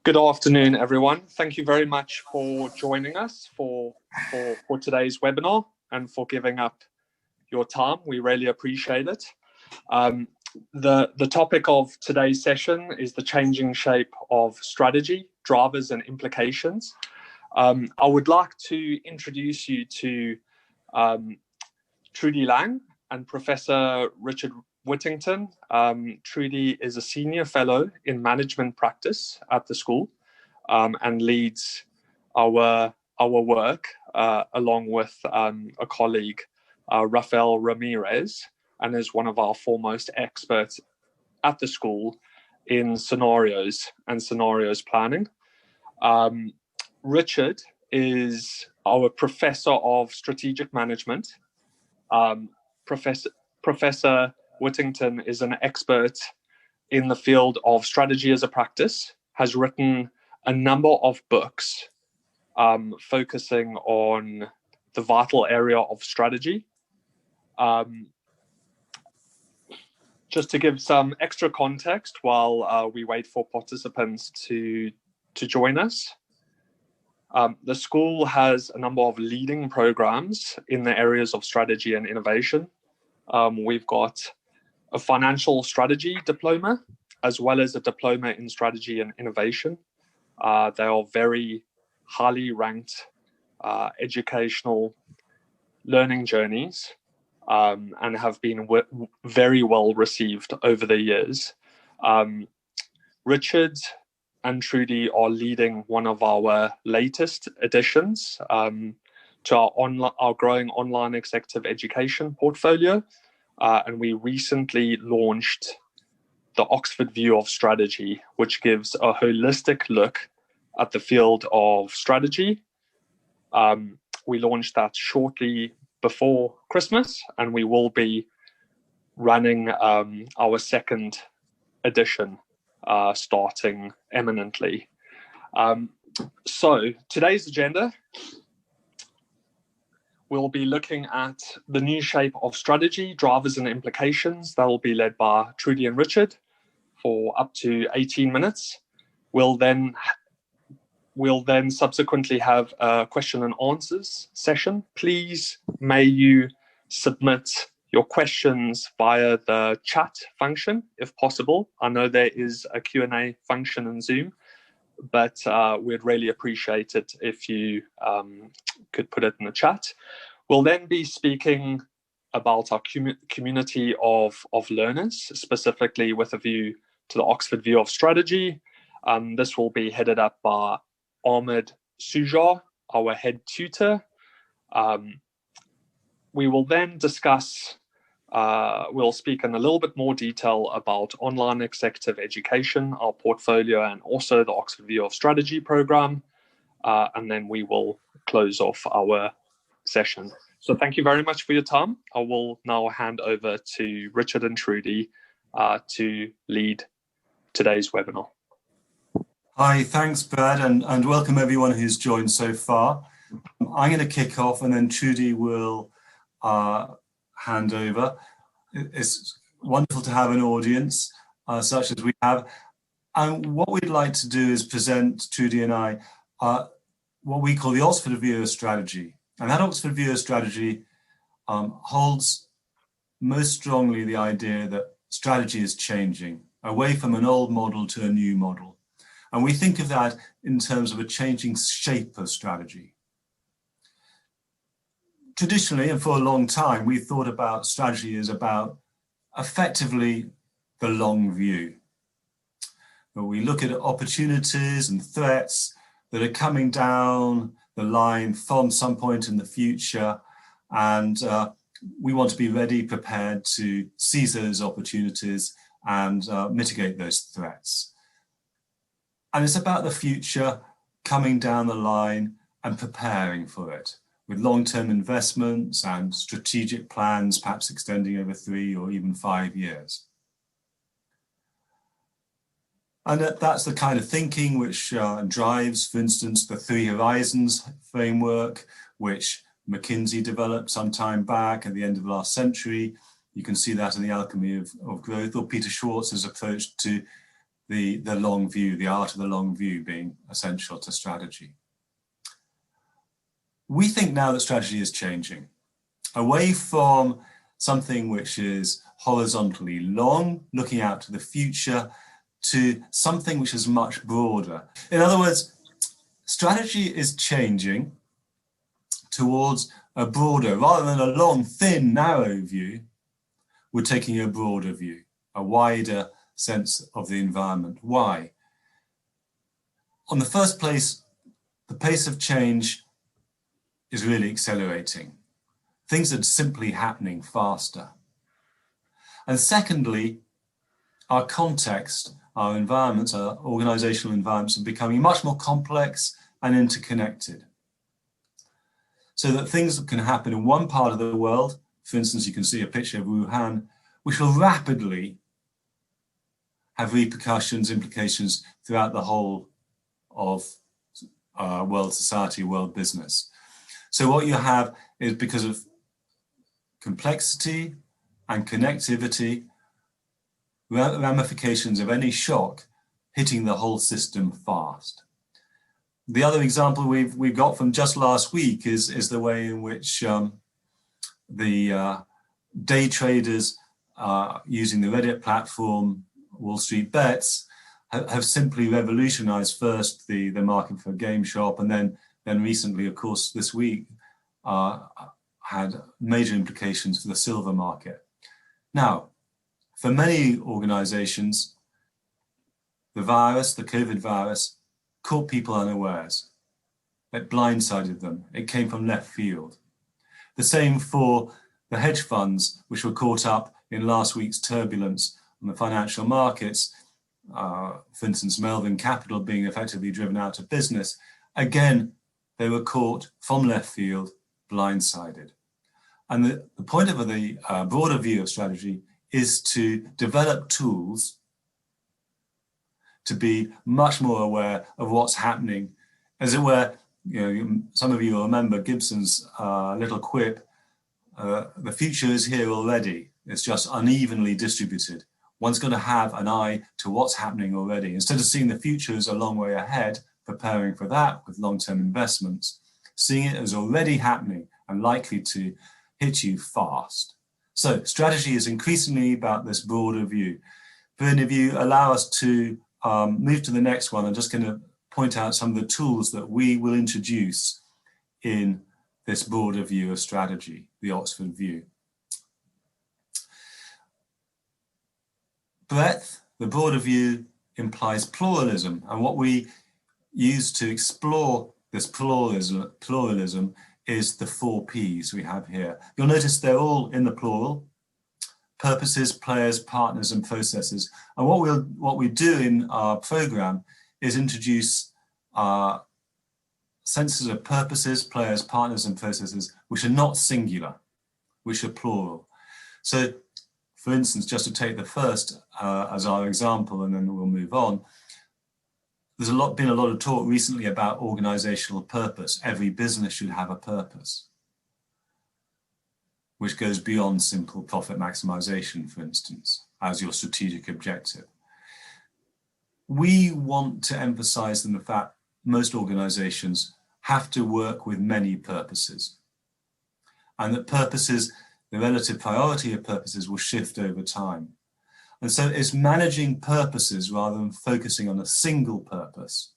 Good afternoon, everyone. Thank you very much for joining us for today's webinar and for giving up your time. We really appreciate it. The topic of today's session is the changing shape of strategy, drivers and implications. I would like to introduce you to Trudi Lang and Professor Richard Whittington. Trudi is a senior fellow in management practice at the school and leads our work along with a colleague, Rafael Ramirez, and is one of our foremost experts at the school in scenarios and scenarios planning. Richard is our professor of strategic management. Professor Whittington is an expert in the field of strategy as a practice, has written a number of books focusing on the vital area of strategy. Just to give some extra context while we wait for participants to join us, the school has a number of leading programs in the areas of strategy and innovation. We've got a financial strategy diploma, as well as a diploma in strategy and innovation. They are very highly ranked educational learning journeys and have been very well received over the years. Richard and Trudi are leading one of our latest additions to our growing online executive education portfolio. And we recently launched the Oxford View of Strategy, which gives a holistic look at the field of strategy. We launched that shortly before Christmas, and we will be running our second edition starting imminently. So today's agenda, we'll be looking at the new shape of strategy, drivers and implications. That will be led by Trudi and Richard for up to 18 minutes. We'll then subsequently have a question and answers session. Please may you submit your questions via the chat function, if possible. I know there is a Q&A function in Zoom, but we'd really appreciate it if you could put it in the chat. We'll then be speaking about our community of learners, specifically with a view to the Oxford View of Strategy. This will be headed up by Ahmed Sujar, our head tutor. We will then discuss, we'll speak in a little bit more detail about online executive education, our portfolio, and also the Oxford View of Strategy program. And then we will close off our session. So thank you very much for your time. I will now hand over to Richard and Trudi to lead today's webinar. Hi, thanks, Brad, and welcome everyone who's joined so far. I'm going to kick off and then Trudi will hand over. It's wonderful to have an audience such as we have. And what we'd like to do is present, Trudi and I, what we call the Oxford View of Strategy. And that Oxford View of Strategy holds most strongly the idea that strategy is changing away from an old model to a new model. And we think of that in terms of a changing shape of strategy. Traditionally, and for a long time, we thought about strategy as about effectively the long view. But we look at opportunities and threats that are coming down the line from some point in the future, and we want to be ready, prepared to seize those opportunities and mitigate those threats. And it's about the future coming down the line and preparing for it with long-term investments and strategic plans, perhaps extending over 3 or even 5 years. And that's the kind of thinking which drives, for instance, the 3 Horizons framework, which McKinsey developed some time back at the end of last century. You can see that in the Alchemy of Growth, or Peter Schwartz's approach to the long view, the art of the long view being essential to strategy. We think now that strategy is changing away from something which is horizontally long, looking out to the future, to something which is much broader. In other words, strategy is changing towards a broader, rather than a long, thin, narrow view, we're taking a broader view, a wider sense of the environment. Why? On the first place, the pace of change is really accelerating. Things are simply happening faster. And secondly, our context, our environments, our organizational environments are becoming much more complex and interconnected. So that things that can happen in one part of the world, for instance, you can see a picture of Wuhan, which will rapidly have repercussions, implications throughout the whole of world society, world business. So what you have is, because of complexity and connectivity, ramifications of any shock hitting the whole system fast. The other example we've got from just last week is the way in which the day traders using the Reddit platform, Wall Street Bets, have simply revolutionized first the market for GameStop, and then recently, of course, this week, had major implications for the silver market. Now, for many organizations, the COVID virus, caught people unawares. It blindsided them. It came from left field. The same for the hedge funds, which were caught up in last week's turbulence on the financial markets, for instance, Melvin Capital being effectively driven out of business. Again, they were caught from left field, blindsided. And the point of the broader view of strategy is to develop tools to be much more aware of what's happening. As it were, some of you will remember Gibson's little quip, the future is here already. It's just unevenly distributed. One's got to have an eye to what's happening already. Instead of seeing the future as a long way ahead, preparing for that with long-term investments, seeing it as already happening and likely to hit you fast. So strategy is increasingly about this broader view. But if you allow us to move to the next one, I'm just going to point out some of the tools that we will introduce in this broader view of strategy, the Oxford view. Breadth, the broader view, implies pluralism, and what we use to explore this pluralism is the 4 Ps we have here. You'll notice they're all in the plural: purposes, players, partners, and processes. And what we do in our program is introduce senses of purposes, players, partners, and processes which are not singular, which are plural. So, for instance, just to take the first as our example, and then we'll move on. There's been a lot of talk recently about organizational purpose. Every business should have a purpose, which goes beyond simple profit maximization, for instance, as your strategic objective. We want to emphasize the fact most organizations have to work with many purposes, and that purposes, the relative priority of purposes, will shift over time. And so it's managing purposes rather than focusing on a single purpose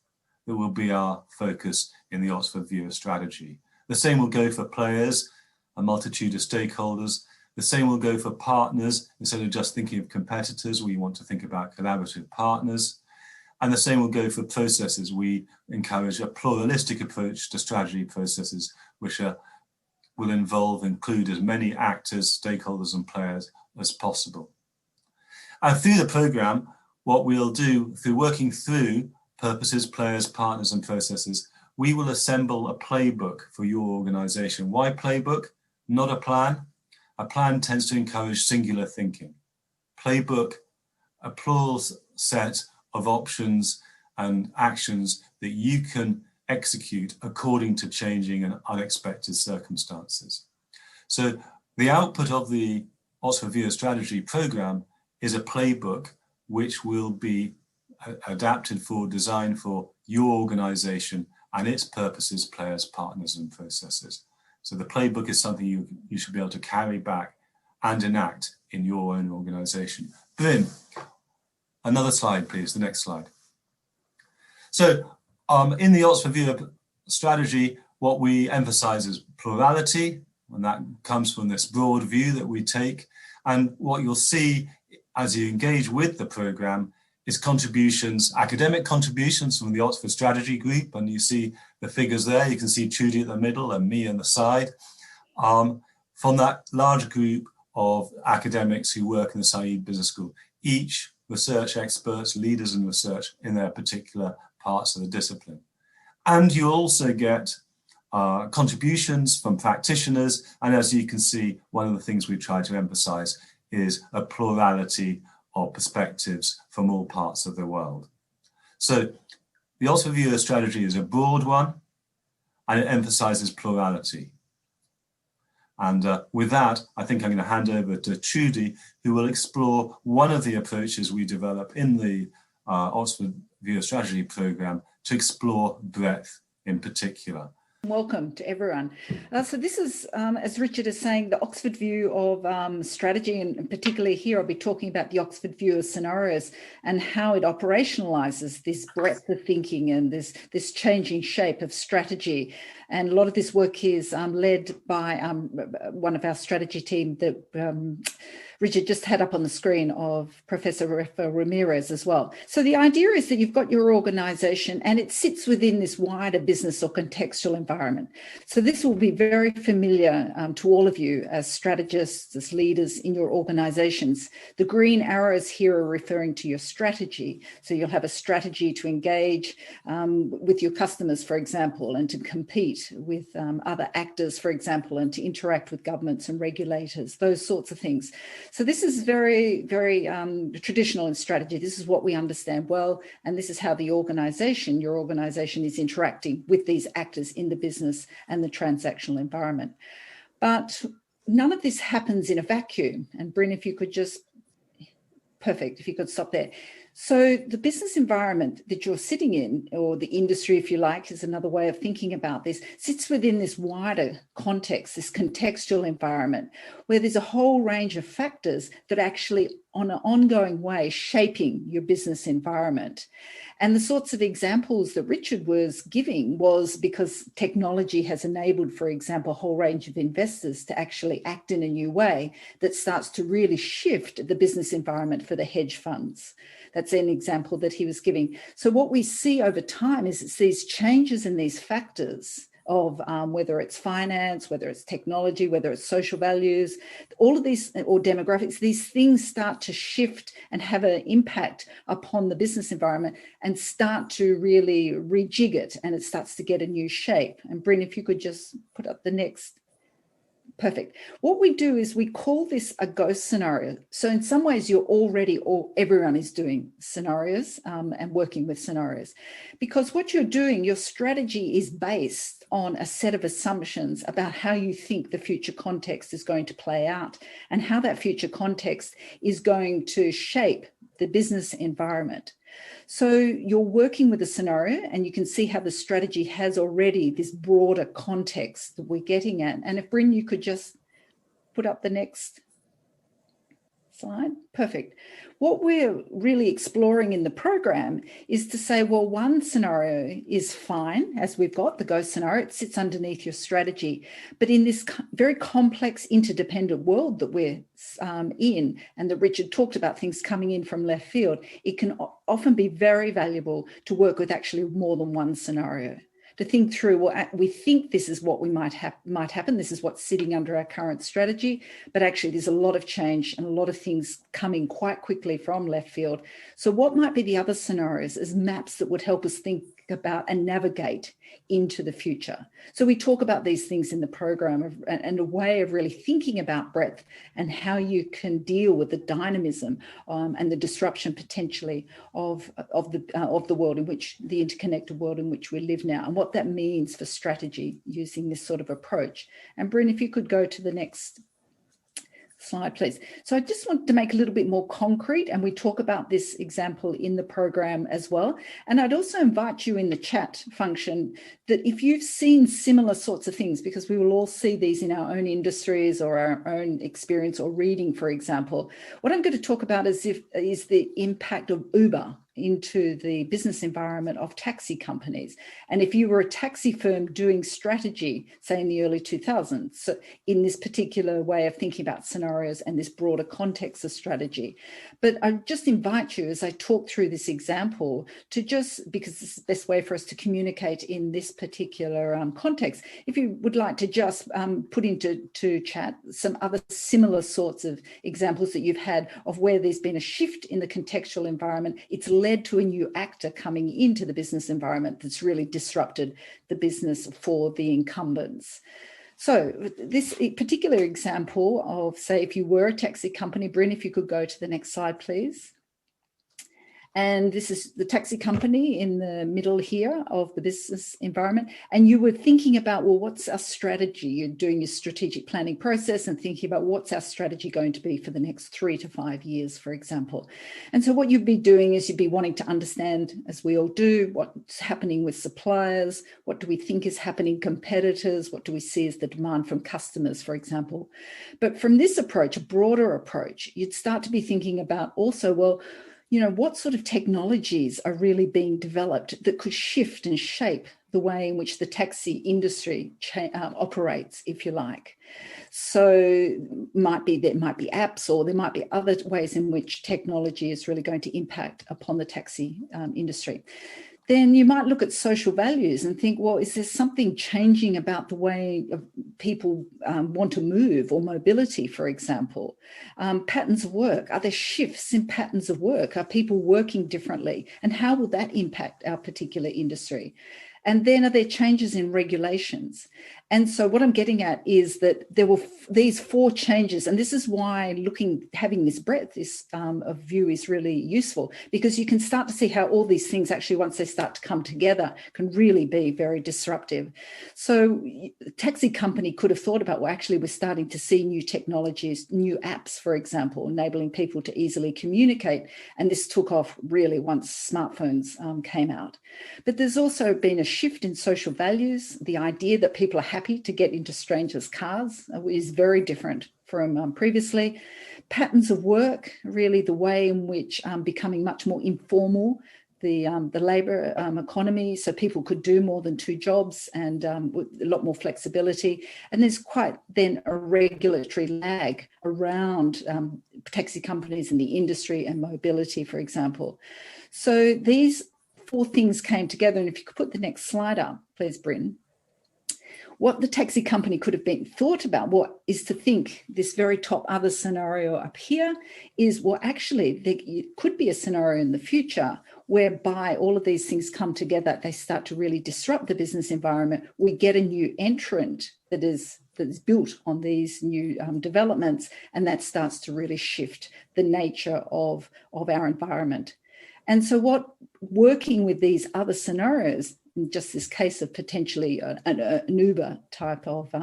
that will be our focus in the Oxford view of strategy. The same will go for players, a multitude of stakeholders. The same will go for partners. Instead of just thinking of competitors, we want to think about collaborative partners. And the same will go for processes. We encourage a pluralistic approach to strategy processes, which will include as many actors, stakeholders, and players as possible. And through the program, what we'll do, through working through purposes, players, partners, and processes, we will assemble a playbook for your organization. Why playbook? Not a plan. A plan tends to encourage singular thinking. Playbook, a plural set of options and actions that you can execute according to changing and unexpected circumstances. So the output of the Oxford View of Strategy program is a playbook which will be adapted for, designed for your organization and its purposes, players, partners, and processes. So the playbook is something you should be able to carry back and enact in your own organization. Bryn, another slide, please, the next slide. So in the Oxford View of Strategy, what we emphasize is plurality, and that comes from this broad view that we take. And what you'll see as you engage with the program is contributions, academic contributions from the Oxford Strategy Group, and you see the figures there. You can see Trudi at the middle and me on the side. From that large group of academics who work in the Saïd Business School, each research experts, leaders in research in their particular parts of the discipline. And you also get contributions from practitioners. And as you can see, one of the things we try to emphasize is a plurality of perspectives from all parts of the world. So the Oxford View of Strategy is a broad one, and it emphasizes plurality. And with that, I think I'm going to hand over to Trudi, who will explore one of the approaches we develop in the Oxford View of Strategy program to explore breadth in particular. Welcome to everyone. So this is, as Richard is saying, the Oxford View of Strategy, and particularly here I'll be talking about the Oxford View of Scenarios and how it operationalizes this breadth of thinking and this changing shape of strategy. And a lot of this work is led by one of our strategy team that Richard just had up on the screen, of Professor Rafa Ramirez as well. So the idea is that you've got your organisation and it sits within this wider business or contextual environment. So this will be very familiar to all of you as strategists, as leaders in your organisations. The green arrows here are referring to your strategy. So you'll have a strategy to engage with your customers, for example, and to compete with other actors, for example, and to interact with governments and regulators, those sorts of things. So this is very, very traditional in strategy. This is what we understand well, and this is how your organisation is interacting with these actors in the business and the transactional environment. But none of this happens in a vacuum. And Bryn, if you could just, perfect, if you could stop there. So the business environment that you're sitting in, or the industry, if you like, is another way of thinking about this, sits within this wider context, this contextual environment, where there's a whole range of factors that actually on an ongoing way shaping your business environment. And the sorts of examples that Richard was giving was because technology has enabled, for example, a whole range of investors to actually act in a new way that starts to really shift the business environment for the hedge funds. That's an example that he was giving. So what we see over time is it's these changes in these factors of whether it's finance, whether it's technology, whether it's social values, all of these, or demographics, these things start to shift and have an impact upon the business environment and start to really rejig it, and it starts to get a new shape. And Bryn, if you could just put up the next. Perfect. What we do is we call this a ghost scenario. So in some ways you're already, or everyone is doing scenarios and working with scenarios, because what you're doing, your strategy is based on a set of assumptions about how you think the future context is going to play out and how that future context is going to shape the business environment. So you're working with a scenario, and you can see how the strategy has already this broader context that we're getting at. And if Bryn, you could just put up the next slide. Perfect. What we're really exploring in the program is to say, well, one scenario is fine, as we've got the ghost scenario, it sits underneath your strategy. But in this very complex, interdependent world that we're in, and that Richard talked about things coming in from left field, it can often be very valuable to work with actually more than one scenario. To think through, well, we think this is what we might happen. This is what's sitting under our current strategy, but actually there's a lot of change and a lot of things coming quite quickly from left field. So what might be the other scenarios as maps that would help us think about and navigate into the future? So we talk about these things in the program and a way of really thinking about breadth and how you can deal with the dynamism and the disruption potentially of the world in which, the interconnected world in which we live now, and what that means for strategy using this sort of approach. And Bryn, if you could go to the next slide, please. So I just want to make a little bit more concrete, and we talk about this example in the program as well. And I'd also invite you in the chat function that if you've seen similar sorts of things, because we will all see these in our own industries or our own experience or reading, for example, what I'm going to talk about is the impact of Uber into the business environment of taxi companies. And if you were a taxi firm doing strategy, say in the early 2000s, so in this particular way of thinking about scenarios and this broader context of strategy. But I just invite you, as I talk through this example, to just, because this is the best way for us to communicate in this particular context, if you would like to just put into chat some other similar sorts of examples that you've had of where there's been a shift in the contextual environment. It's led to a new actor coming into the business environment that's really disrupted the business for the incumbents. So this particular example of, say, if you were a taxi company, Bryn, if you could go to the next slide, please. And this is the taxi company in the middle here of the business environment. And you were thinking about, well, what's our strategy? You're doing your strategic planning process and thinking about what's our strategy going to be for the next 3 to 5 years, for example. And so what you'd be doing is you'd be wanting to understand, as we all do, what's happening with suppliers, what do we think is happening, competitors, what do we see as the demand from customers, for example. But from this approach, a broader approach, you'd start to be thinking about also, well, you know, what sort of technologies are really being developed that could shift and shape the way in which the taxi industry operates, if you like. So there might be apps, or there might be other ways in which technology is really going to impact upon the taxi industry. Then you might look at social values and think, well, is there something changing about the way people want to move, or mobility, for example? Patterns of work, are there shifts in patterns of work? Are people working differently? And how will that impact our particular industry? And then are there changes in regulations? And so what I'm getting at is that there were these 4 changes, and this is why having this breadth of view is really useful, because you can start to see how all these things actually, once they start to come together, can really be very disruptive. So the taxi company could have thought about, well, actually we're starting to see new technologies, new apps, for example, enabling people to easily communicate. And this took off really once smartphones came out. But there's also been a shift in social values. The idea that people are happy to get into strangers' cars is very different from previously. Patterns of work, really the way in which becoming much more informal, the labour economy, so people could do more than 2 jobs, and with a lot more flexibility. And there's quite then a regulatory lag around taxi companies in the industry and mobility, for example. So these 4 things came together. And if you could put the next slide up, please, Bryn. What the taxi company could have been thought about, what is to think this very top other scenario up here is, well, actually, there could be a scenario in the future whereby all of these things come together, they start to really disrupt the business environment. We get a new entrant that is built on these new developments, and that starts to really shift the nature of our environment. And so what working with these other scenarios, in just this case of potentially an Uber type of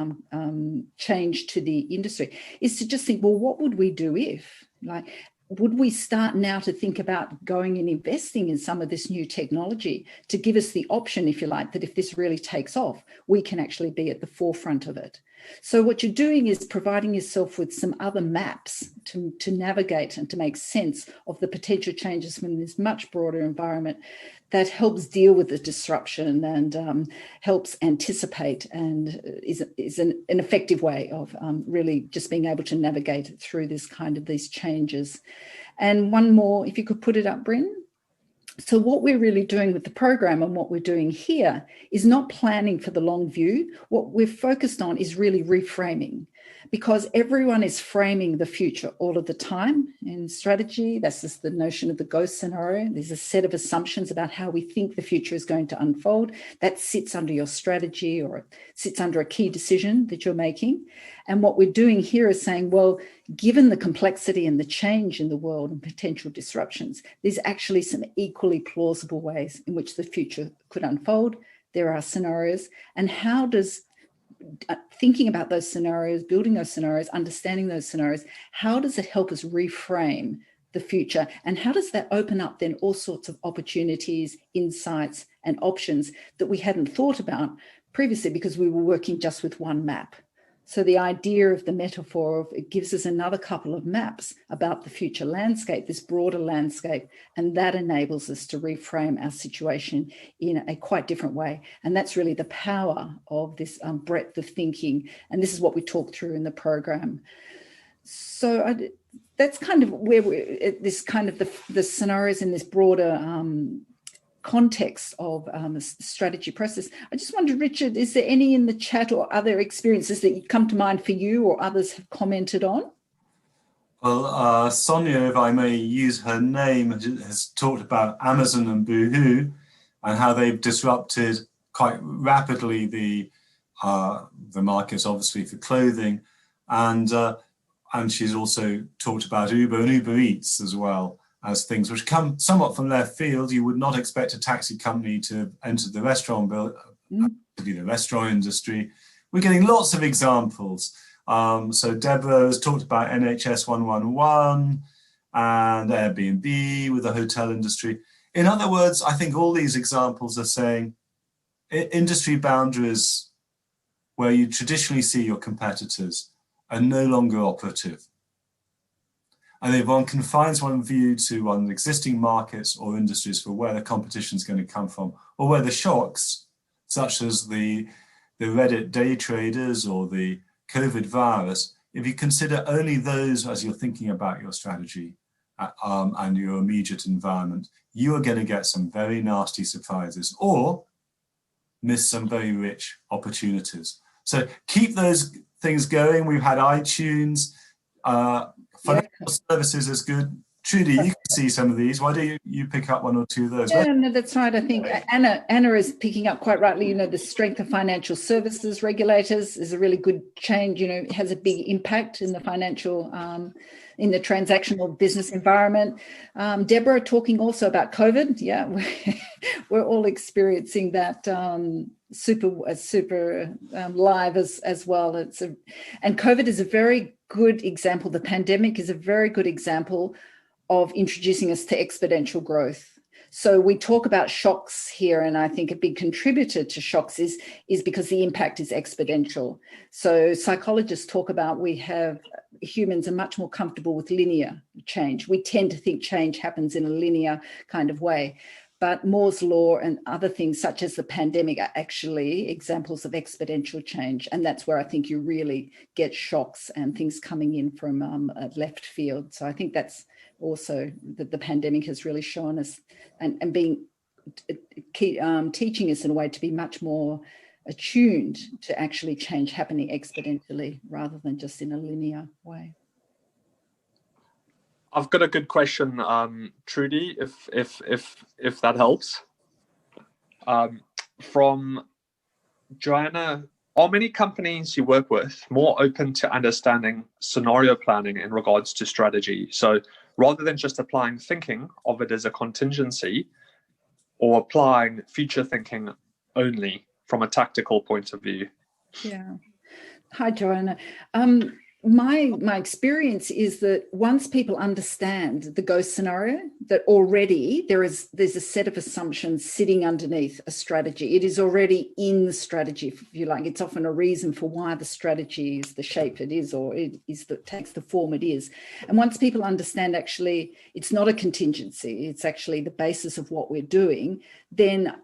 change to the industry, is to just think, well, what would we do if? Like, would we start now to think about going and investing in some of this new technology to give us the option, if you like, that if this really takes off, we can actually be at the forefront of it? So what you're doing is providing yourself with some other maps to navigate and to make sense of the potential changes from this much broader environment that helps deal with the disruption and helps anticipate, and is an effective way of really just being able to navigate through these changes. And one more, if you could put it up, Bryn. So what we're really doing with the program and what we're doing here is not planning for the long view. What we're focused on is really reframing, because everyone is framing the future all of the time in strategy. That's just the notion of the ghost scenario. There's a set of assumptions about how we think the future is going to unfold. That sits under your strategy, or it sits under a key decision that you're making. And what we're doing here is saying, well, given the complexity and the change in the world and potential disruptions, there's actually some equally plausible ways in which the future could unfold. There are scenarios. And how does thinking about those scenarios, building those scenarios, understanding those scenarios, how does it help us reframe the future? And how does that open up then all sorts of opportunities, insights, and options that we hadn't thought about previously because we were working just with one map? So the idea of the metaphor of it gives us another couple of maps about the future landscape, this broader landscape, and that enables us to reframe our situation in a quite different way. And that's really the power of this breadth of thinking. And this is what we talk through in the program. So that's kind of where this kind of the scenarios in this broader context of a strategy process. I just wondered, Richard, is there any in the chat or other experiences that come to mind for you or others have commented on? Well, Sonia, if I may use her name, has talked about Amazon and Boohoo and how they've disrupted quite rapidly the markets, obviously, for clothing. And she's also talked about Uber and Uber Eats as well as things which come somewhat from left field. You would not expect a taxi company to enter the restaurant to be the restaurant industry. We're getting lots of examples. So Deborah has talked about NHS 111 and Airbnb with the hotel industry. In other words, I think all these examples are saying industry boundaries where you traditionally see your competitors are no longer operative. And if one confines one view to one existing markets or industries for where the competition is going to come from, or where the shocks, such as the Reddit day traders or the COVID virus, if you consider only those as you're thinking about your strategy and your immediate environment, you are going to get some very nasty surprises or miss some very rich opportunities. So keep those things going. We've had iTunes, financial services is good. Trudi, you can see some of these. Why don't you pick up one or two of those? Yeah, no, that's right. I think Anna is picking up quite rightly, the strength of financial services regulators is a really good change, it has a big impact in the financial, in the transactional business environment. Deborah talking also about COVID. Yeah, we're all experiencing that super live as well. And COVID is a very good example. The pandemic is a very good example of introducing us to exponential growth. So we talk about shocks here, and I think a big contributor to shocks is because the impact is exponential. So psychologists talk about humans are much more comfortable with linear change. We tend to think change happens in a linear kind of way. But Moore's law and other things such as the pandemic are actually examples of exponential change. And that's where I think you really get shocks and things coming in from left field. So I think that's also that the pandemic has really shown us and teaching us in a way to be much more attuned to actually change happening exponentially rather than just in a linear way. I've got a good question, Trudi, if that helps. From Joanna, are many companies you work with more open to understanding scenario planning in regards to strategy? So rather than just applying thinking of it as a contingency or applying future thinking only from a tactical point of view? Yeah. Hi, Joanna. My experience is that once people understand the ghost scenario, that already there's a set of assumptions sitting underneath a strategy. It is already in the strategy, if you like. It's often a reason for why the strategy is the shape it is, or it takes the form it is. And once people understand actually it's not a contingency, it's actually the basis of what we're doing, then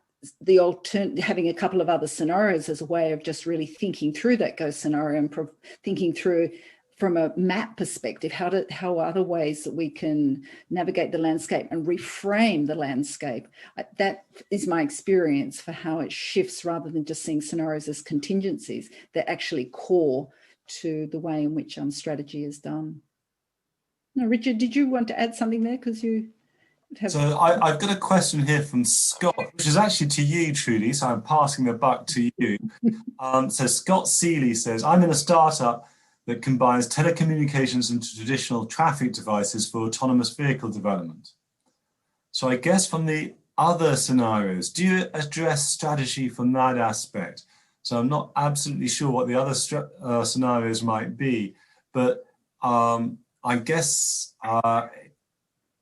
having a couple of other scenarios as a way of just really thinking through that ghost scenario and thinking through from a map perspective, how are other ways that we can navigate the landscape and reframe the landscape. That is my experience for how it shifts rather than just seeing scenarios as contingencies. They're actually core to the way in which strategy is done. Now, Richard, did you want to add something there? Because you have... So I've got a question here from Scott, which is actually to you, Trudi, so I'm passing the buck to you. So Scott Seeley says, I'm in a startup that combines telecommunications and traditional traffic devices for autonomous vehicle development. So I guess from the other scenarios, do you address strategy from that aspect? So I'm not absolutely sure what the other scenarios might be, but I guess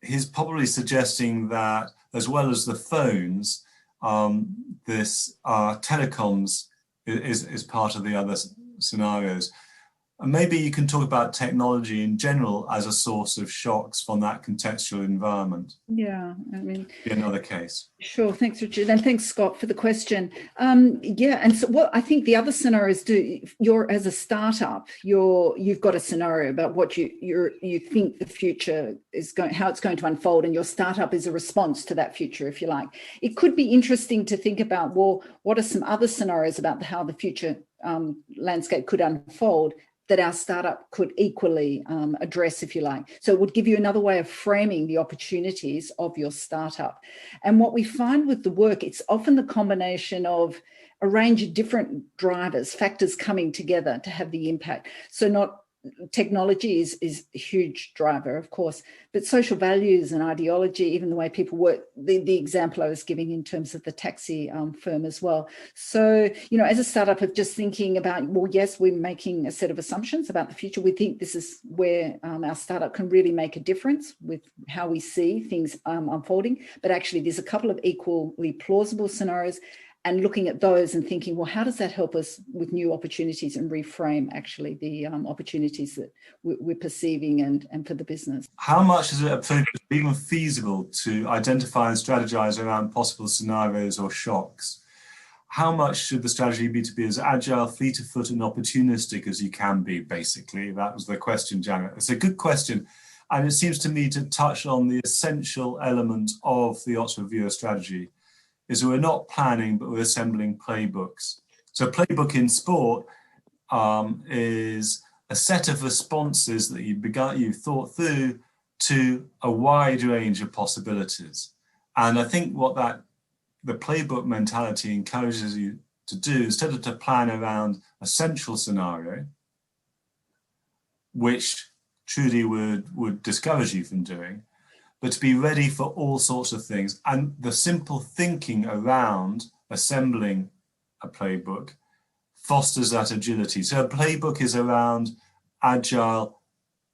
he's probably suggesting that as well as the phones, this telecoms is part of the other scenarios. And maybe you can talk about technology in general as a source of shocks from that contextual environment. Yeah, I mean, be another case. Sure, thanks, Richard, and thanks, Scott, for the question. Yeah, and so what I think the other scenarios do. You're as a startup, you've got a scenario about what you think the future is going, how it's going to unfold, and your startup is a response to that future, if you like. It could be interesting to think about, well, what are some other scenarios about how the future landscape could unfold that our startup could equally address, if you like. So it would give you another way of framing the opportunities of your startup. And what we find with the work, it's often the combination of a range of different drivers, factors coming together to have the impact. So not technology is a huge driver, of course, but social values and ideology, even the way people work, the example I was giving in terms of the taxi firm as well. So, as a startup of just thinking about, well, yes, we're making a set of assumptions about the future. We think this is where our startup can really make a difference with how we see things unfolding. But actually, there's a couple of equally plausible scenarios, and looking at those and thinking, well, how does that help us with new opportunities and reframe actually the opportunities that we're perceiving and for the business? How much is it even feasible to identify and strategize around possible scenarios or shocks? How much should the strategy be to be as agile, fleet of foot and opportunistic as you can be, basically? That was the question, Janet. It's a good question. And it seems to me to touch on the essential element of the Oxford Viewer strategy, is we're not planning, but we're assembling playbooks. So playbook in sport is a set of responses that you've thought through to a wide range of possibilities. And I think what the playbook mentality encourages you to do, instead of to plan around a central scenario, which Trudi would discourage you from doing, but to be ready for all sorts of things. And the simple thinking around assembling a playbook fosters that agility. So a playbook is around agile,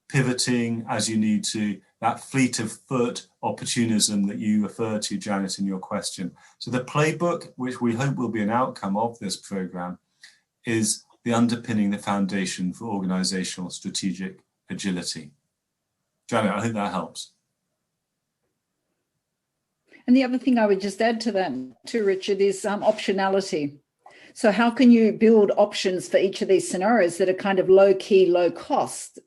pivoting as you need to, that fleet of foot opportunism that you referred to, Janet, in your question. So the playbook, which we hope will be an outcome of this program, is the underpinning, the foundation for organizational strategic agility. Janet, I think that helps. And the other thing I would just add to that too, Richard, is optionality. So how can you build options for each of these scenarios that are kind of low key, low cost,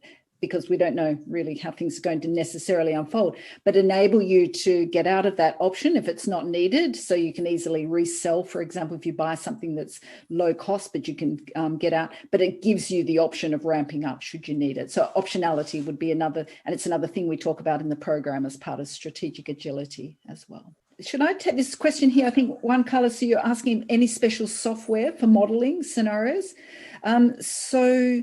because we don't know really how things are going to necessarily unfold, but enable you to get out of that option if it's not needed. So you can easily resell, for example, if you buy something that's low cost, but you can get out, but it gives you the option of ramping up should you need it. So optionality would be another, and it's another thing we talk about in the program as part of strategic agility as well. Should I take this question here? I think one, Carla, so you're asking any special software for modeling scenarios. So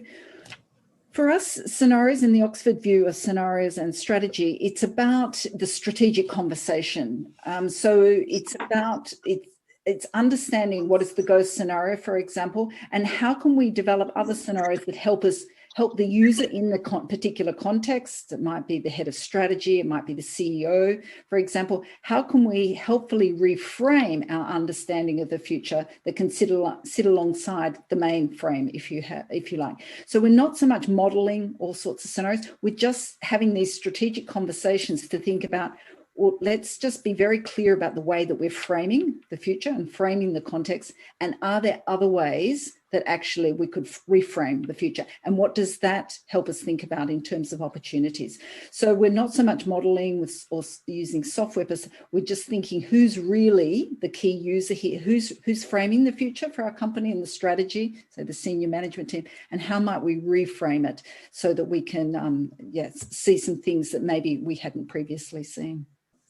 for us, scenarios in the Oxford view of scenarios and strategy, it's about the strategic conversation. So it's about, it's understanding what is the go scenario, for example, and how can we develop other scenarios that help the user in the particular context. It might be the head of strategy, it might be the CEO, for example. How can we helpfully reframe our understanding of the future that can sit alongside the main frame, if you like. So we're not so much modeling all sorts of scenarios, we're just having these strategic conversations to think about, well, let's just be very clear about the way that we're framing the future and framing the context. And are there other ways that actually we could reframe the future? And what does that help us think about in terms of opportunities? So we're not so much modeling or using software, but we're just thinking who's really the key user here, who's framing the future for our company and the strategy, so the senior management team, and how might we reframe it so that we can see some things that maybe we hadn't previously seen.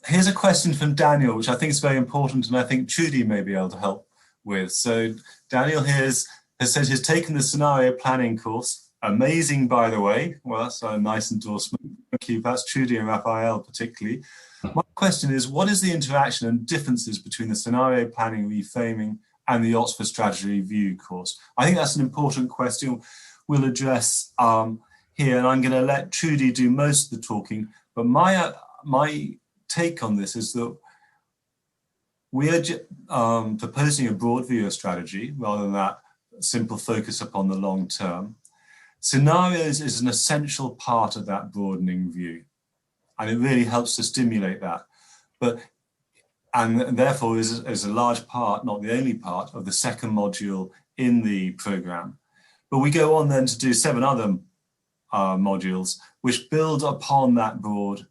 Here's a question from Daniel, which I think is very important, and I think Trudi may be able to help with. So Daniel here has said he's taken the scenario planning course. Amazing, by the way. Well, that's a nice endorsement. Thank you. That's Trudi and Raphael particularly. My question is, what is the interaction and differences between the scenario planning, reframing, and the Oxford Strategy Review course? I think that's an important question we'll address here, and I'm going to let Trudi do most of the talking, but my take on this is that we are proposing a broad view of strategy rather than that simple focus upon the long term. Scenarios is an essential part of that broadening view, and it really helps to stimulate that. And therefore is a large part, not the only part, of the second module in the program. But we go on then to do 7 other modules which build upon that broad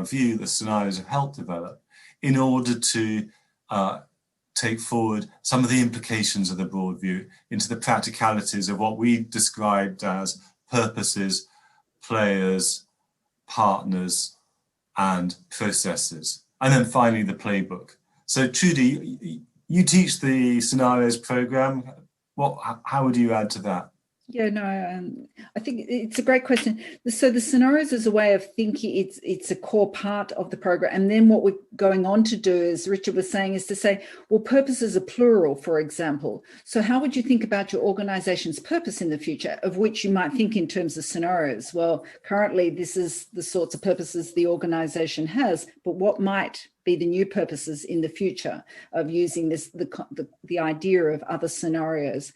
view that scenarios have helped develop in order to take forward some of the implications of the broad view into the practicalities of what we described as purposes, players, partners, and processes. And then finally, the playbook. So Trudi, you teach the scenarios program. How would you add to that? Yeah, no, I think it's a great question. So the scenarios is a way of thinking. It's a core part of the program. And then what we're going on to do, as Richard was saying, is to say, well, purposes are plural, for example. So how would you think about your organization's purpose in the future, of which you might think in terms of scenarios? Well, currently, this is the sorts of purposes the organization has, but what might be the new purposes in the future of using this, the idea of other scenarios?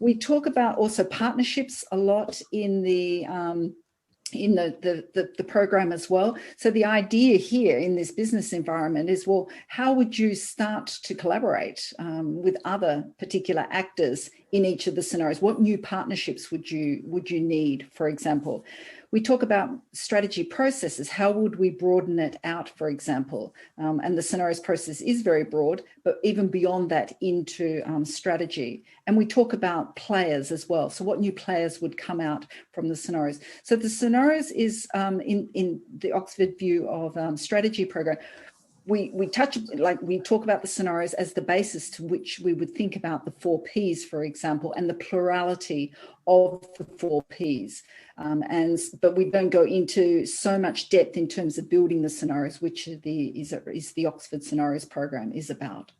We talk about also partnerships a lot in the program as well. So the idea here in this business environment is, well, how would you start to collaborate with other particular actors in each of the scenarios? What new partnerships would you need, for example? We talk about strategy processes. How would we broaden it out, for example? And the scenarios process is very broad, but even beyond that into strategy. And we talk about players as well. So what new players would come out from the scenarios? So the scenarios is in the Oxford view of strategy program. We talk about the scenarios as the basis to which we would think about the 4 Ps, for example, and the plurality of the 4 Ps. But we don't go into so much depth in terms of building the scenarios, which is the Oxford Scenarios program is about.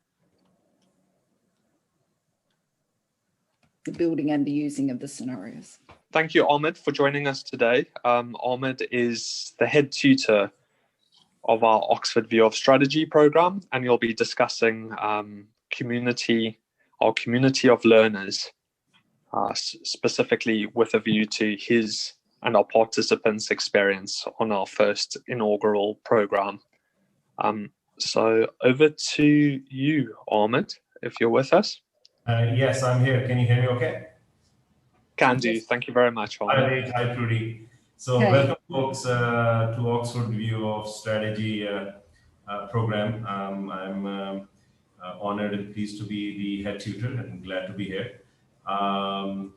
The building and the using of the scenarios. Thank you, Ahmed, for joining us today. Ahmed is the head tutor of our Oxford View of Strategy program, and you'll be discussing our community of learners, specifically with a view to his and our participants' experience on our first inaugural program. So over to you, Ahmed, if you're with us. Yes, I'm here. Can you hear me okay? Can do. Thank you very much, Ahmed. Hi, Trudi. So welcome, folks, to Oxford View of Strategy program. I'm honored and pleased to be the head tutor and glad to be here. From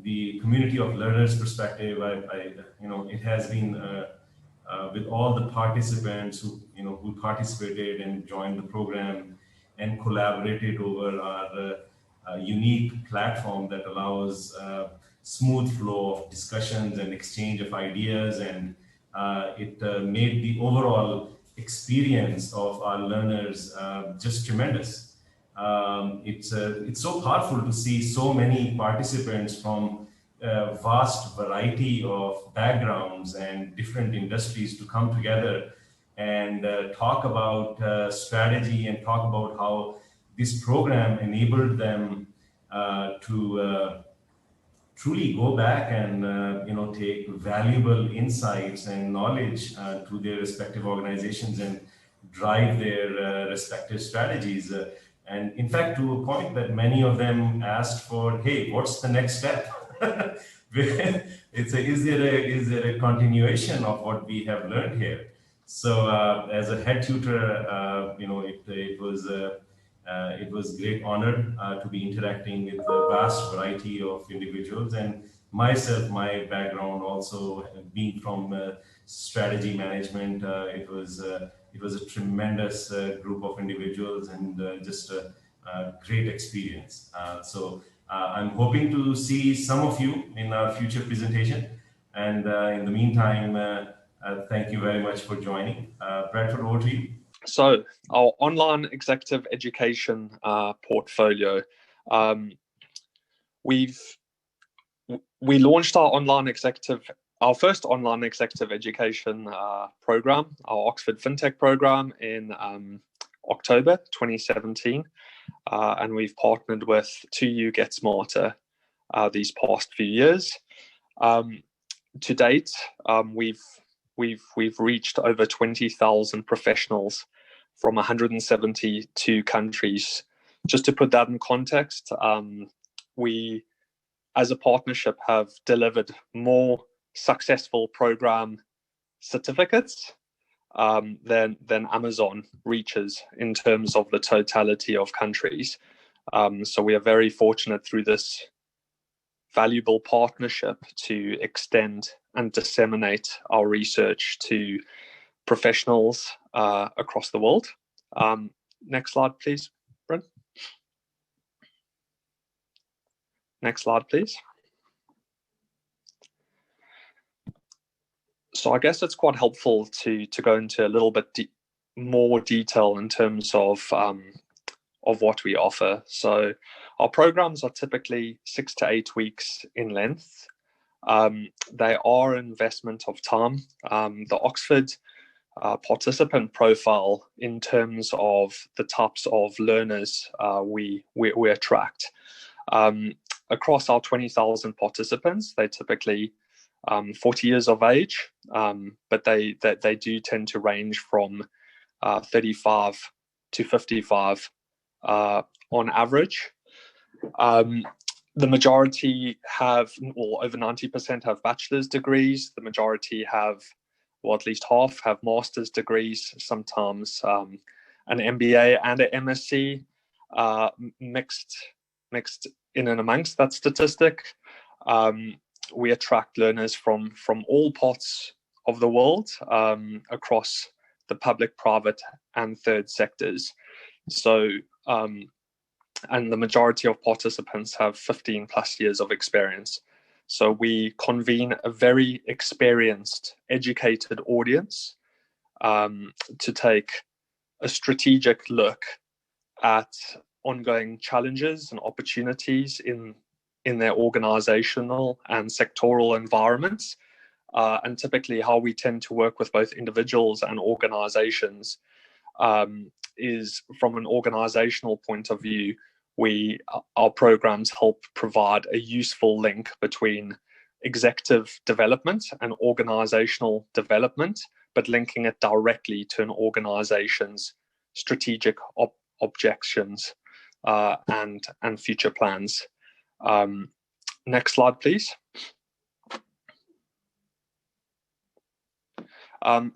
the community of learners perspective, it has been with all the participants who participated and joined the program and collaborated over our unique platform that allows smooth flow of discussions and exchange of ideas, and it made the overall experience of our learners just tremendous. It's so powerful to see so many participants from a vast variety of backgrounds and different industries to come together and talk about strategy and talk about how this program enabled them to truly go back and take valuable insights and knowledge to their respective organizations and drive their respective strategies. And in fact, to a point that many of them asked for, hey, what's the next step? Is there a continuation of what we have learned here? So as a head tutor, it was a great honor to be interacting with a vast variety of individuals, and myself, my background also being from strategy management, it was a tremendous group of individuals and just a great experience. So I'm hoping to see some of you in our future presentation, and in the meantime, thank you very much for joining. Bradford, over to you. So our online executive education portfolio, we launched our first online executive education program, our Oxford FinTech program, in October 2017, and we've partnered with 2U Get Smarter these past few years. To date, we've reached over 20,000 professionals from 172 countries. Just to put that in context, we, as a partnership, have delivered more successful program certificates than Amazon reaches in terms of the totality of countries. So we are very fortunate through this valuable partnership to extend and disseminate our research to professionals across the world. Next slide, please, Bryn. Next slide, please. So I guess it's quite helpful to go into a little bit more detail in terms of what we offer. So our programs are typically 6 to 8 weeks in length. They are an investment of time. The Oxford participant profile, in terms of the types of learners we attract, across our 20,000 participants, they typically 40 years of age, but they do tend to range from 35 to 55 on average. The majority have, or over 90% have bachelor's degrees. The majority have, or at least half, have master's degrees, sometimes an MBA and an MSc mixed in and amongst that statistic. We attract learners from all parts of the world, across the public, private, and third sectors. So, and the majority of participants have 15 plus years of experience. So we convene a very experienced, educated audience to take a strategic look at ongoing challenges and opportunities in their organizational and sectoral environments. And typically how we tend to work with both individuals and organizations is, from an organizational point of view, our programs help provide a useful link between executive development and organizational development, but linking it directly to an organization's strategic objections and future plans. Next slide, please.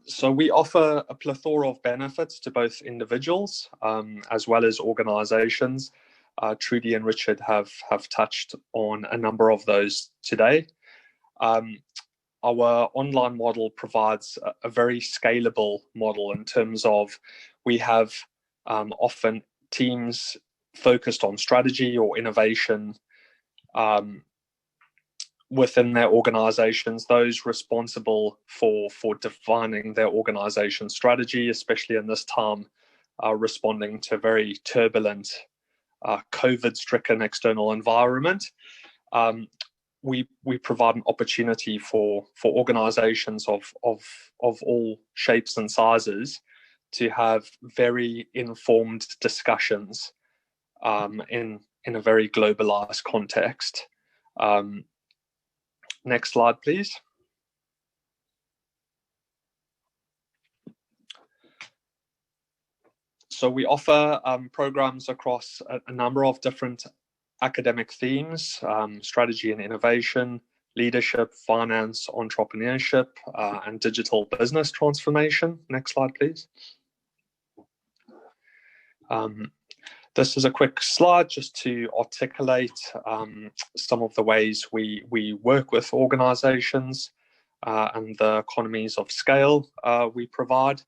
So we offer a plethora of benefits to both individuals as well as organizations. Trudi and Richard have touched on a number of those today. Our online model provides a very scalable model in terms of we have often teams focused on strategy or innovation within their organizations, those responsible for defining their organization strategy, especially in this time, responding to a very turbulent, COVID-stricken external environment. We provide an opportunity for organizations of all shapes and sizes to have very informed discussions in a very globalized context. Next slide, please. So we offer programs across a number of different academic themes: strategy and innovation, leadership, finance, entrepreneurship, and digital business transformation. Next slide, please. This is a quick slide just to articulate some of the ways we work with organizations and the economies of scale we provide.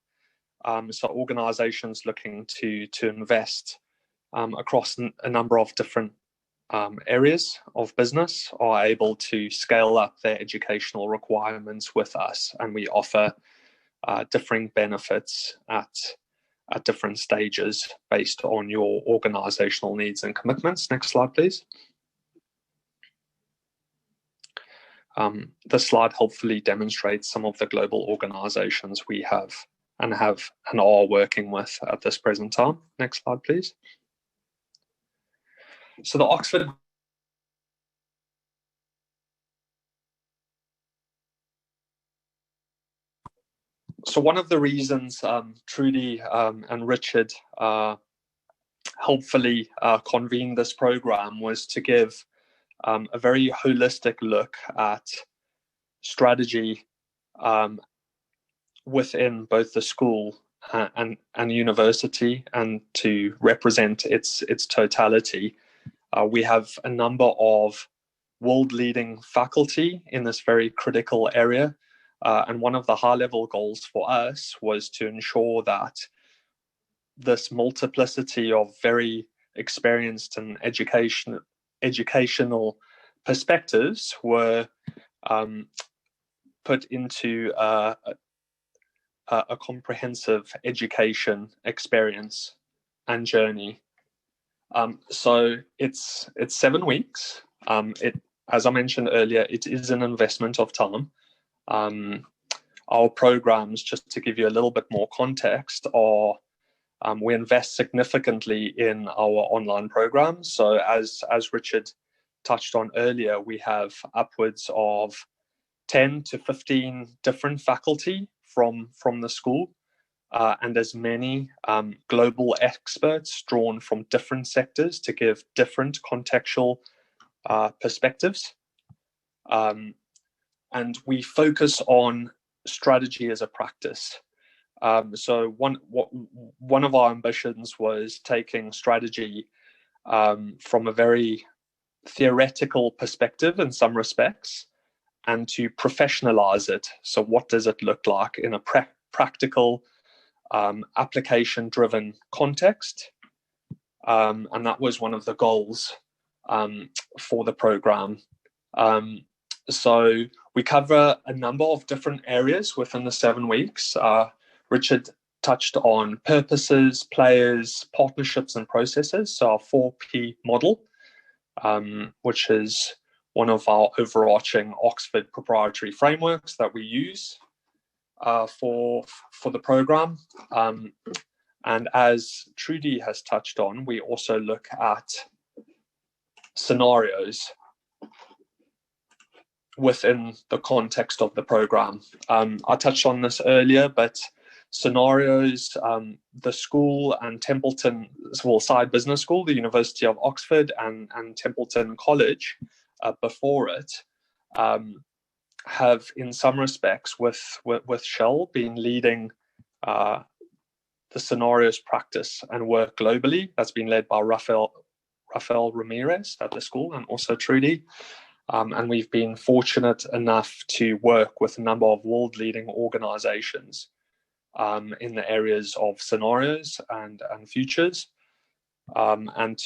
So organizations looking to invest across a number of different areas of business are able to scale up their educational requirements with us, and we offer differing benefits at at different stages based on your organizational needs and commitments. Next slide, please. This slide hopefully demonstrates some of the global organizations we have and are working with at this present time. Next slide, please. So the Oxford So one of the reasons Trudi and Richard helpfully convened this program was to give a very holistic look at strategy within both the school and university, and to represent its totality. We have a number of world-leading faculty in this very critical area. And one of the high-level goals for us was to ensure that this multiplicity of very experienced and educational perspectives were put into a comprehensive education experience and journey. So it's 7 weeks. As I mentioned earlier, it is an investment of time. Our programs, just to give you a little bit more context, are we invest significantly in our online programs. So as Richard touched on earlier, we have upwards of 10 to 15 different faculty from the school, and as many global experts drawn from different sectors to give different contextual perspectives. And we focus on strategy as a practice. So one of our ambitions was taking strategy from a very theoretical perspective in some respects, and to professionalize it. So what does it look like in a practical, application-driven context? And that was one of the goals for the program. So we cover a number of different areas within the 7 weeks. Richard touched on purposes, players, partnerships, and processes. So our 4P model, which is one of our overarching Oxford proprietary frameworks that we use for the program. And as Trudi has touched on, we also look at scenarios within the context of the program. I touched on this earlier, but scenarios, the school and Templeton, well, Side Business School, the University of Oxford, and Templeton College before it, have in some respects with Shell been leading the scenarios practice and work globally. That's been led by Rafael Ramirez at the school, and also Trudi. And we've been fortunate enough to work with a number of world-leading organizations in the areas of scenarios and futures, and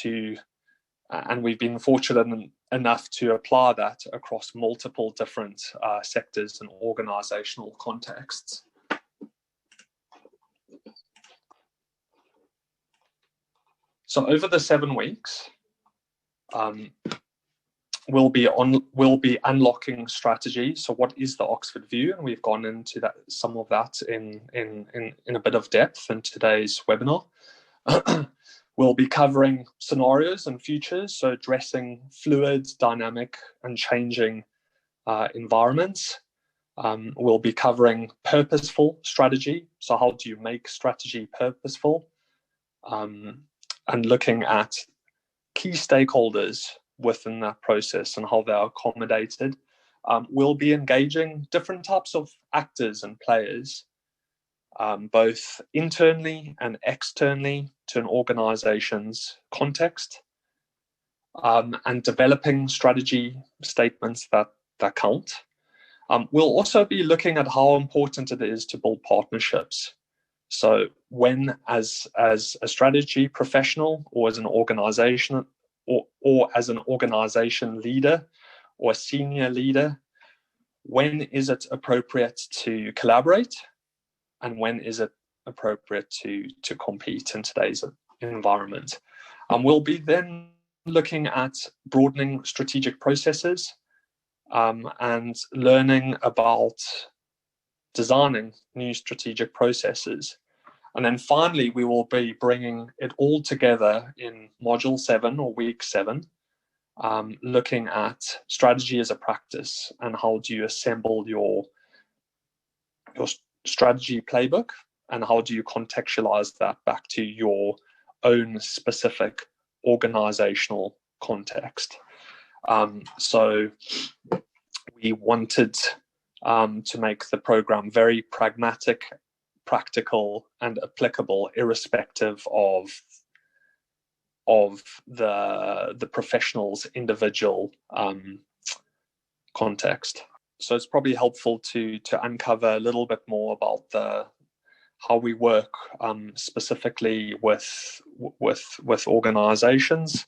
we've been fortunate enough to apply that across multiple different sectors and organizational contexts. So over the 7 weeks, we'll be unlocking strategy. So what is the Oxford view? And we've gone into some of that in a bit of depth in today's webinar. We'll be covering scenarios and futures, so addressing fluid, dynamic, and changing environments. We'll be covering purposeful strategy. So how do you make strategy purposeful? And looking at key stakeholders within that process and how they are accommodated. We'll be engaging different types of actors and players, both internally and externally to an organization's context, and developing strategy statements that count. We'll also be looking at how important it is to build partnerships. So when, as a strategy professional, or as an organization, or as an organization leader or a senior leader, when is it appropriate to collaborate, and when is it appropriate to compete in today's environment. We'll be then looking at broadening strategic processes and learning about designing new strategic processes. And then finally, we will be bringing it all together in Module 7 or Week 7, looking at strategy as a practice and how do you assemble your strategy playbook and how do you contextualize that back to your own specific organizational context. So we wanted to make the program very pragmatic, practical, and applicable, irrespective of the professional's individual context. So it's probably helpful to uncover a little bit more about how we work specifically with organizations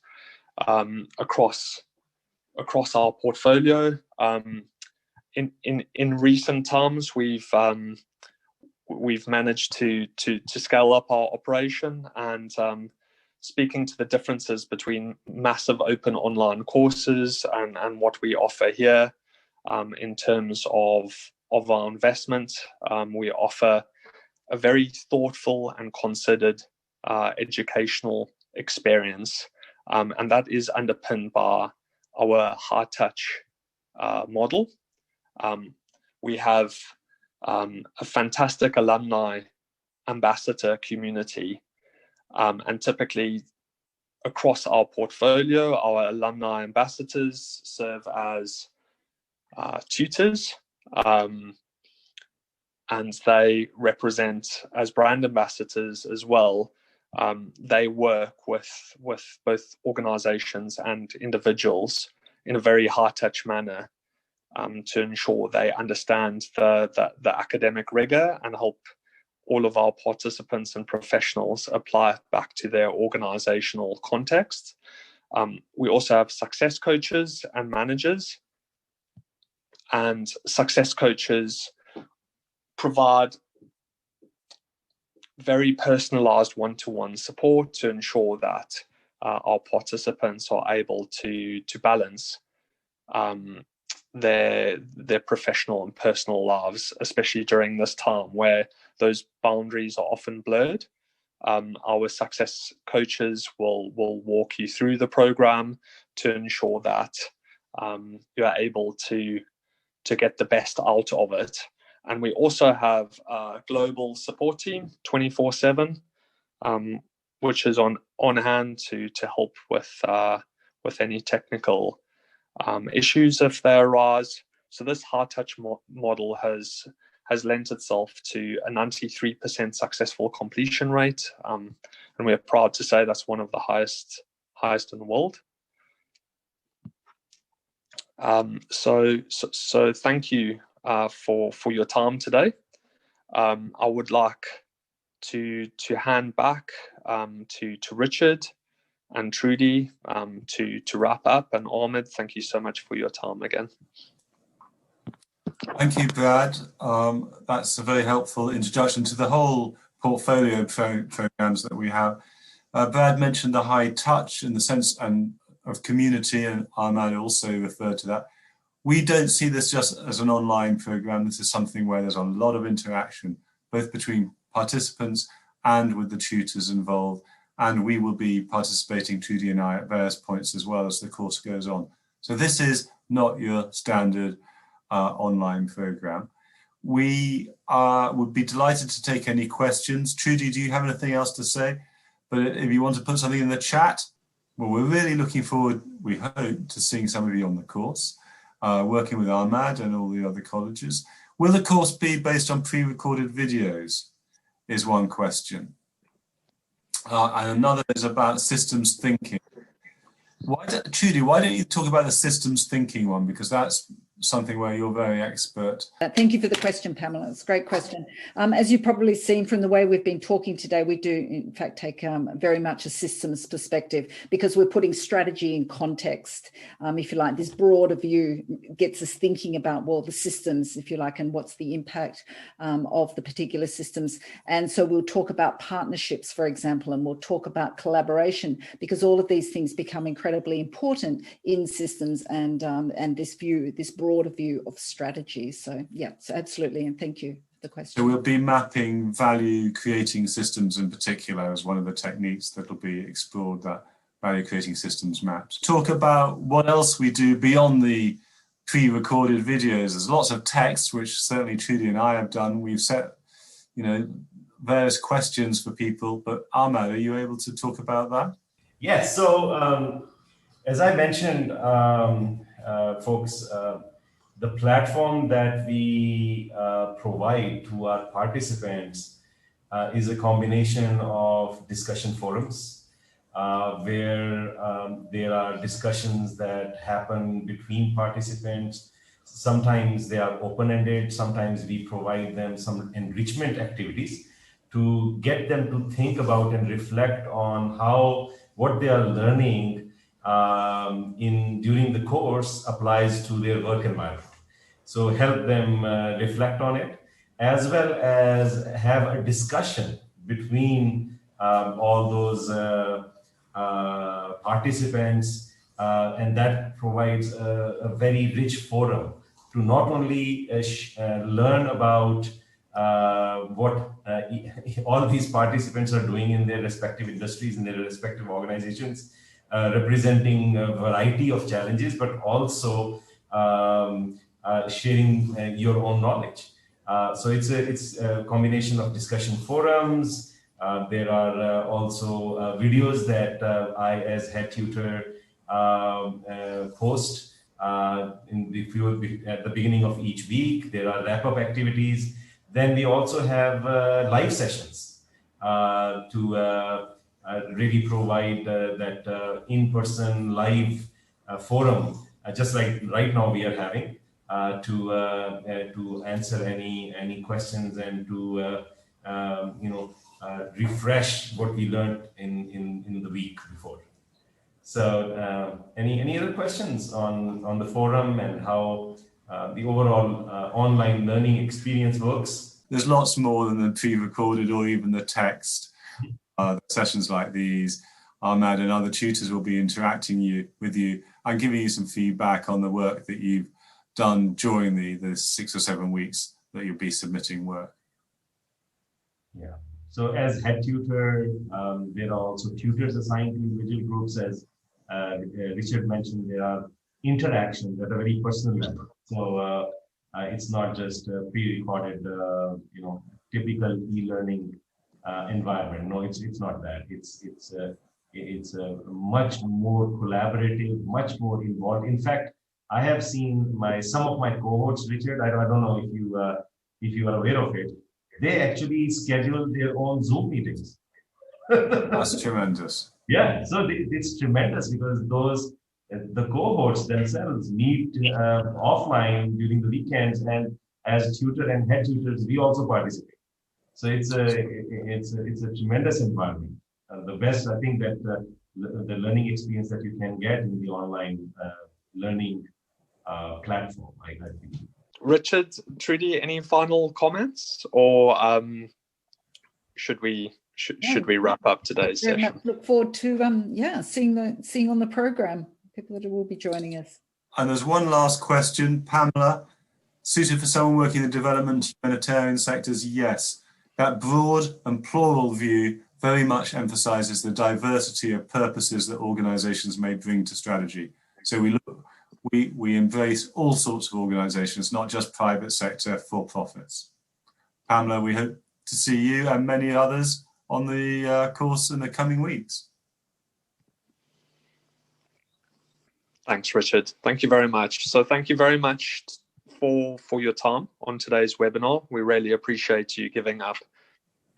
across our portfolio. In recent times, we've managed to scale up our operation, and speaking to the differences between massive open online courses and what we offer here in terms of our investment, we offer a very thoughtful and considered educational experience, and that is underpinned by our high touch model. We have a fantastic alumni ambassador community, and typically across our portfolio, our alumni ambassadors serve as tutors, and they represent as brand ambassadors as well. They work with both organizations and individuals in a very high-touch manner to ensure they understand the academic rigor and help all of our participants and professionals apply it back to their organizational context. We also have success coaches and managers, and success coaches provide very personalized one-to-one support to ensure that our participants are able to balance their professional and personal lives, especially during this time where those boundaries are often blurred. Our success coaches will walk you through the program to ensure that you're able to get the best out of it. And we also have a global support team 24/7, which is on hand to help with any technical issues if they arise. So this high touch model has lent itself to a 93% successful completion rate, and we're proud to say that's one of the highest in the world. So thank you for your time today. I would like to hand back to Richard and Trudi to wrap up. And Ahmed, thank you so much for your time again. Thank you, Brad. That's a very helpful introduction to the whole portfolio programs that we have. Brad mentioned the high touch in the sense of community, and Ahmed also referred to that. We don't see this just as an online program. This is something where there's a lot of interaction, both between participants and with the tutors involved. And we will be participating, Trudi and I, at various points as well as the course goes on. So this is not your standard online program. We would be delighted to take any questions. Trudi, do you have anything else to say? But if you want to put something in the chat, well, we're really looking forward, we hope, to seeing some of you on the course, working with Ahmad and all the other colleges. Will the course be based on pre-recorded videos, is one question. And another is about systems thinking. Trudi, why don't you talk about the systems thinking one? Because that's something where you're very expert? Thank you for the question, Pamela. It's a great question. As you've probably seen from the way we've been talking today, we do, in fact, take very much a systems perspective, because we're putting strategy in context. If you like, this broader view gets us thinking about, well, the systems, if you like, and what's the impact of the particular systems. And so we'll talk about partnerships, for example, and we'll talk about collaboration, because all of these things become incredibly important in systems and this view, this broader view of strategy. So yeah, so absolutely, and thank you for the question. So we'll be mapping value creating systems in particular as one of the techniques that will be explored, that value creating systems maps. Talk about what else we do beyond the pre-recorded videos. There's lots of text, which certainly Trudi and I have done. We've set, various questions for people, but Ahmad, are you able to talk about that? Yes, so as I mentioned, folks, the platform that we provide to our participants is a combination of discussion forums where there are discussions that happen between participants. Sometimes they are open-ended, sometimes we provide them some enrichment activities to get them to think about and reflect on how what they are learning during the course applies to their work environment. So help them reflect on it, as well as have a discussion between all those participants, and that provides a very rich forum to not only learn about what all these participants are doing in their respective industries, in their respective organizations, representing a variety of challenges, but also sharing your own knowledge. So it's a combination of discussion forums. There are also videos that I, as head tutor, post at the beginning of each week. There are wrap-up activities. Then we also have live sessions to really provide that in-person live forum, just like right now we are having, to answer any questions and to refresh what we learned in the week before. So any other questions on the forum and how the overall online learning experience works? There's lots more than the pre-recorded or even the text. Sessions like these, Ahmad and other tutors will be interacting with you and giving you some feedback on the work that you've done during the 6 or 7 weeks that you'll be submitting work. Yeah. So as head tutor, there are also tutors assigned to individual groups. As Richard mentioned, there are interactions at a very personal level. So it's not just a pre-recorded, typical e-learning environment. No, it's not that. It's a much more collaborative, much more involved. In fact, I have seen some of my cohorts, Richard. I don't know if you are aware of it. They actually schedule their own Zoom meetings. That's tremendous. Yeah, so it's tremendous because the cohorts themselves meet offline during the weekends, and as tutor and head tutors, we also participate. So it's a tremendous environment. The best, I think, that the learning experience that you can get in the online learning platform, I think. Richard, Trudi, any final comments, or should we wrap up today's session? Look forward to seeing on the program people that will be joining us. And there's one last question, Pamela. Suited for someone working in the development humanitarian sectors? Yes. That broad and plural view very much emphasizes the diversity of purposes that organizations may bring to strategy. So we embrace all sorts of organizations, not just private sector for-profits. Pamela, we hope to see you and many others on the course in the coming weeks. Thanks, Richard. Thank you very much. So thank you very much for your time on today's webinar. We really appreciate you giving up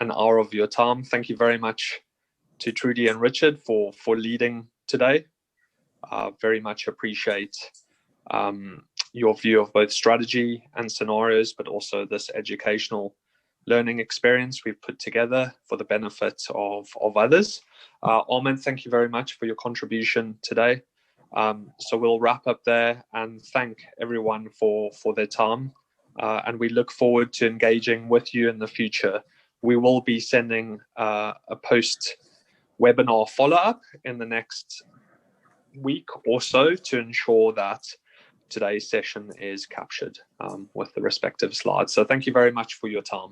an hour of your time. Thank you very much to Trudi and Richard for leading today. Very much appreciate your view of both strategy and scenarios, but also this educational learning experience we've put together for the benefit of others. Armin, thank you very much for your contribution today. So we'll wrap up there and thank everyone for their time. And we look forward to engaging with you in the future. We will be sending a post-webinar follow-up in the next week or so to ensure that today's session is captured with the respective slides. So thank you very much for your time.